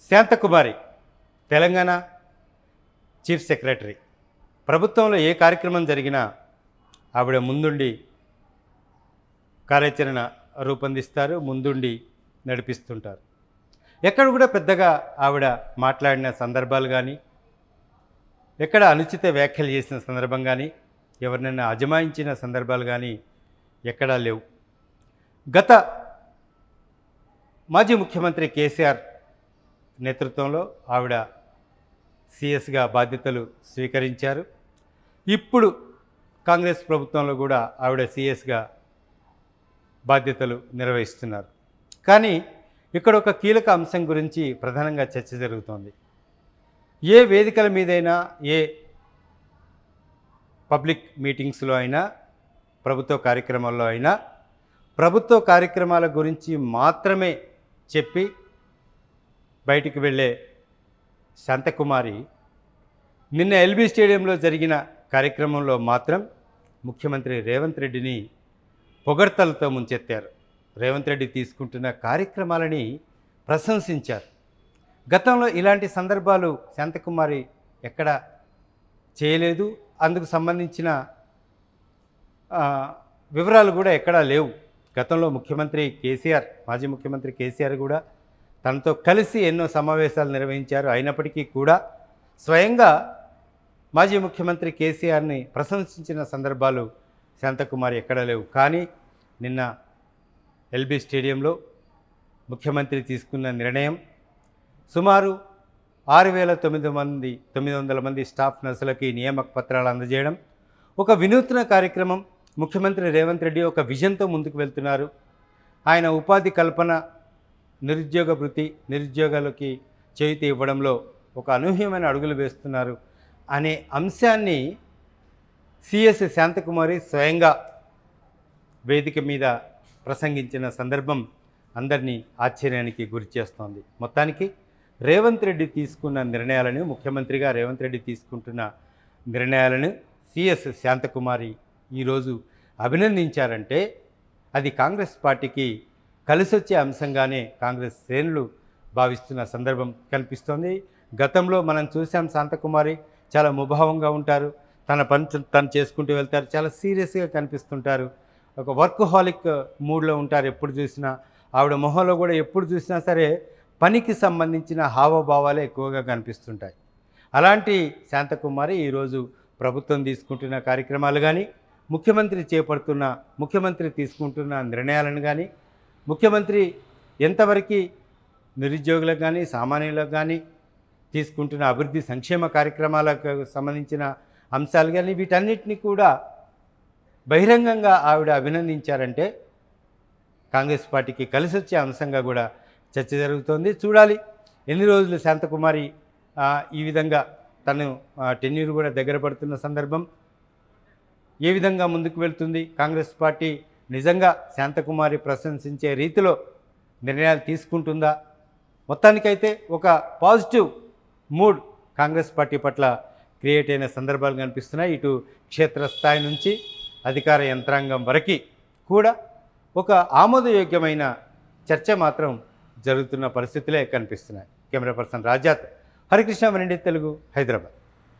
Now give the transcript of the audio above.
Shanthakumari Telangana chief secretary. ప్రభుత్వంలో ఏ కార్యక్రమం జరిగినా ఆవిడ ముందుండి కార్యాచరణ రూపొందిస్తారు, ముందుండి నడిపిస్తుంటారు. ఎక్కడ కూడా పెద్దగా ఆవిడ మాట్లాడిన సందర్భాలు కానీ, ఎక్కడ అనుచిత వ్యాఖ్యలు చేసిన సందర్భం కానీ, ఎవరినైనా అజమాయించిన సందర్భాలు కానీ ఎక్కడా లేవు. గత మాజీ ముఖ్యమంత్రి కేసీఆర్ నేతృత్వంలో ఆవిడ సిఎస్గా బాధ్యతలు స్వీకరించారు. ఇప్పుడు కాంగ్రెస్ ప్రభుత్వంలో కూడా ఆవిడ సిఎస్గా బాధ్యతలు నిర్వహిస్తున్నారు. కానీ ఇక్కడ ఒక కీలక అంశం గురించి ప్రధానంగా చర్చ జరుగుతోంది. ఏ వేదికల మీదైనా, ఏ పబ్లిక్ మీటింగ్స్లో అయినా, ప్రభుత్వ కార్యక్రమాల్లో అయినా ప్రభుత్వ కార్యక్రమాల గురించి మాత్రమే చెప్పి బయటికి వెళ్ళే శాంతకుమారి నిన్న ఎల్బీ స్టేడియంలో జరిగిన కార్యక్రమంలో మాత్రం ముఖ్యమంత్రి రేవంత్ రెడ్డిని పొగడ్తలతో ముంచెత్తారు. రేవంత్ రెడ్డి తీసుకుంటున్న కార్యక్రమాలని ప్రశంసించారు. గతంలో ఇలాంటి సందర్భాలు శాంతకుమారి ఎక్కడ చేయలేదు. అందుకు సంబంధించిన వివరాలు కూడా ఎక్కడా లేవు. గతంలో ముఖ్యమంత్రి కేసీఆర్, మాజీ ముఖ్యమంత్రి కేసీఆర్ కూడా తనతో కలిసి ఎన్నో సమావేశాలు నిర్వహించారు. అయినప్పటికీ కూడా స్వయంగా మాజీ ముఖ్యమంత్రి కేసీఆర్ని ప్రశంసించిన సందర్భాలు శాంతకుమారి ఎక్కడా లేవు. కానీ నిన్న ఎల్బీ స్టేడియంలో ముఖ్యమంత్రి తీసుకున్న నిర్ణయం సుమారు 6,900 మంది స్టాఫ్ నర్సులకి నియామక పత్రాలు అందజేయడం ఒక వినూత్న కార్యక్రమం. ముఖ్యమంత్రి రేవంత్ రెడ్డి ఒక విజన్తో ముందుకు వెళ్తున్నారు. ఆయన ఉపాధి కల్పన, నిరుద్యోగ భృతి, నిరుద్యోగాలకి చేయూతి ఇవ్వడంలో ఒక అనూహ్యమైన అడుగులు వేస్తున్నారు అనే అంశాన్ని సిఎస్ శాంతకుమారి స్వయంగా వేదిక మీద ప్రసంగించిన సందర్భం అందరినీ ఆశ్చర్యానికి గురి చేస్తోంది. మొత్తానికి రేవంత్ రెడ్డి తీసుకున్న నిర్ణయాలను, ముఖ్యమంత్రిగా రేవంత్ రెడ్డి తీసుకుంటున్న నిర్ణయాలను సిఎస్ శాంతకుమారి ఈరోజు అభినందించారంటే అది కాంగ్రెస్ పార్టీకి కలిసొచ్చే అంశంగానే కాంగ్రెస్ శ్రేణులు భావిస్తున్న సందర్భం కనిపిస్తోంది. గతంలో మనం చూసాం, శాంతకుమారి చాలా ముభావంగా ఉంటారు, తన పని తను చేసుకుంటూ వెళ్తారు, చాలా సీరియస్గా కనిపిస్తుంటారు, ఒక వర్క్హాలిక్ మూడ్లో ఉంటారు. ఎప్పుడు చూసినా ఆవిడ మొహంలో కూడా ఎప్పుడు చూసినా సరే పనికి సంబంధించిన హావభావాలే ఎక్కువగా కనిపిస్తుంటాయి. అలాంటి శాంతకుమారి ఈరోజు ప్రభుత్వం తీసుకుంటున్న కార్యక్రమాలు కానీ, ముఖ్యమంత్రి తీసుకుంటున్న నిర్ణయాలను కానీ, ముఖ్యమంత్రి ఎంతవరకు నిరుద్యోగులకు కానీ, సామాన్యులకు కానీ తీసుకుంటున్న అభివృద్ధి సంక్షేమ కార్యక్రమాలకు సంబంధించిన అంశాలు కానీ, వీటన్నిటిని కూడా బహిరంగంగా ఆవిడ అభినందించారంటే కాంగ్రెస్ పార్టీకి కలిసి వచ్చే అంశంగా కూడా చర్చ జరుగుతోంది. చూడాలి ఎన్ని రోజులు శాంతకుమారి ఈ విధంగా తను టెన్యూర్ కూడా దగ్గర పడుతున్న సందర్భం ఏ విధంగా ముందుకు వెళ్తుంది. కాంగ్రెస్ పార్టీ నిజంగా శాంతకుమారి ప్రశంసించే రీతిలో నిర్ణయాలు తీసుకుంటుందా? మొత్తానికైతే ఒక పాజిటివ్ మూడ్ కాంగ్రెస్ పార్టీ పట్ల క్రియేట్ అయిన సందర్భాలు కనిపిస్తున్నాయి. ఇటు క్షేత్రస్థాయి నుంచి అధికార యంత్రాంగం వరకు కూడా ఒక ఆమోదయోగ్యమైన చర్చ మాత్రం జరుగుతున్న పరిస్థితులే కనిపిస్తున్నాయి. Camera person Rajat, Harikrishna, one India Telugu, Hyderabad.